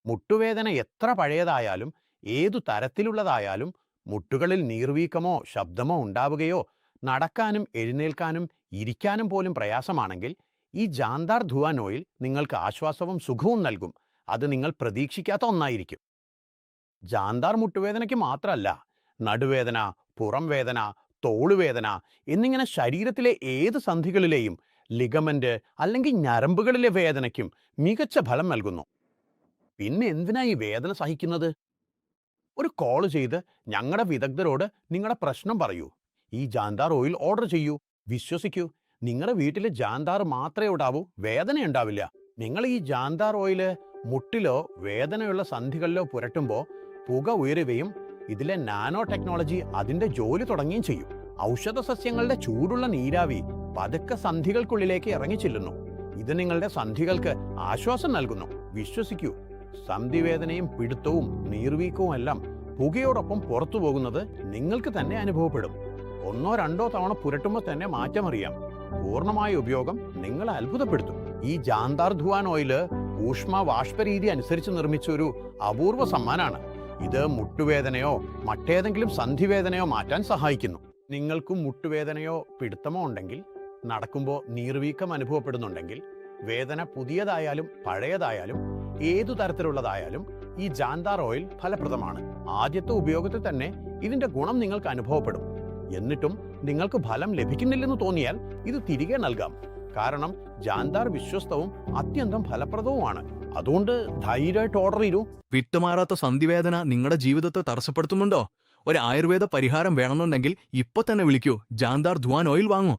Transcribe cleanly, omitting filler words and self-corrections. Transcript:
മുട്ടുവേദന എത്ര പഴയതായാലും ഏതു തരത്തിലുള്ളതായാലും മുട്ടുകളിൽ നീർവീക്കമോ ശബ്ദമോ ഉണ്ടാവുകയോ നടക്കാനും എഴുന്നേൽക്കാനും ഇരിക്കാനും പോലും പ്രയാസമാണെങ്കിൽ ഈ ജാന്താർ ധുവാൻ ഓയിൽ നിങ്ങൾക്ക് ആശ്വാസവും സുഖവും നൽകും. അത് നിങ്ങൾ പ്രതീക്ഷിക്കാത്ത ഒന്നായിരിക്കും. ജാന്താർ മുട്ടുവേദനയ്ക്ക് മാത്രമല്ല, നടുവേദന, പുറം വേദന, തോളുവേദന എന്നിങ്ങനെ ശരീരത്തിലെ ഏത് സന്ധികളിലെയും ലിഗമെന്റ് അല്ലെങ്കിൽ ഞരമ്പുകളിലെ വേദനയ്ക്കും മികച്ച ഫലം നൽകുന്നു. പിന്നെ എന്തിനാ ഈ വേദന സഹിക്കുന്നത്? ഒരു കോൾ ചെയ്ത് ഞങ്ങളുടെ വിദഗ്ധരോട് നിങ്ങളുടെ പ്രശ്നം പറയൂ. ഈ ജാന്താർ ഓയിൽ ഓർഡർ ചെയ്യൂ. വിശ്വസിക്കൂ, നിങ്ങളുടെ വീട്ടിൽ ജാന്താർ മാത്രമേ ഉണ്ടാവൂ, വേദന ഉണ്ടാവില്ല. നിങ്ങൾ ഈ ജാന്താർ ഓയില് മുട്ടിലോ വേദനയുള്ള സന്ധികളിലോ പുരട്ടുമ്പോൾ പുക ഉയരുകയും ഇതിലെ നാനോ ടെക്നോളജി അതിന്റെ ജോലി തുടങ്ങുകയും ചെയ്യും. ഔഷധ സസ്യങ്ങളുടെ ചൂടുള്ള നീരാവി പതുക്കെ സന്ധികൾക്കുള്ളിലേക്ക് ഇറങ്ങിച്ചെല്ലുന്നു. ഇത് നിങ്ങളുടെ സന്ധികൾക്ക് ആശ്വാസം നൽകുന്നു. വിശ്വസിക്കൂ, സന്ധിവേദനയും പിടുത്തവും നീർവീക്കവും എല്ലാം പുകയോടൊപ്പം പുറത്തു പോകുന്നത് നിങ്ങൾക്ക് തന്നെ അനുഭവപ്പെടും. ഒന്നോ രണ്ടോ തവണ പുരട്ടുമ്പോൾ തന്നെ മാറ്റമറിയാം. പൂർണ്ണമായ ഉപയോഗം നിങ്ങളെ അത്ഭുതപ്പെടുത്തും. ഈ ജാന്താർ ധുവാൻ ഓയില് ഊഷ്മ ബാഷ്പരീതി അനുസരിച്ച് നിർമ്മിച്ച ഒരു അപൂർവ സമ്മാനാണ്. ഇത് മുട്ടുവേദനയോ മറ്റേതെങ്കിലും സന്ധിവേദനയോ മാറ്റാൻ സഹായിക്കുന്നു. നിങ്ങൾക്കും മുട്ടുവേദനയോ പിടുത്തമോ ഉണ്ടെങ്കിൽ, നടക്കുമ്പോൾ നീർവീക്കം അനുഭവപ്പെടുന്നുണ്ടെങ്കിൽ, വേദന പുതിയതായാലും പഴയതായാലും ഏതു തരത്തിലുള്ളതായാലും ഈ ജാന്താർ ഓയിൽ ഫലപ്രദമാണ്. ആദ്യത്തെ ഉപയോഗത്തിൽ തന്നെ ഇതിന്റെ ഗുണം നിങ്ങൾക്ക് അനുഭവപ്പെടും. എന്നിട്ടും നിങ്ങൾക്ക് ഫലം ലഭിക്കുന്നില്ലെന്ന് തോന്നിയാൽ ഇത് തിരികെ നൽകാം. കാരണം ജാന്താർ വിശ്വസ്തവും അത്യന്തം ഫലപ്രദവുമാണ്. അതുകൊണ്ട് ധൈര്യമായിട്ട് ഓർഡർ ചെയ്യൂ. വിട്ടുമാറാത്ത സന്ധിവേദന നിങ്ങളുടെ ജീവിതത്തെ തടസ്സപ്പെടുത്തുന്നുണ്ടോ? ഒരു ആയുർവേദ പരിഹാരം വേണമെന്നുണ്ടെങ്കിൽ ഇപ്പൊ തന്നെ വിളിക്കൂ. ജാന്താർ ധുവാൻ ഓയിൽ വാങ്ങൂ.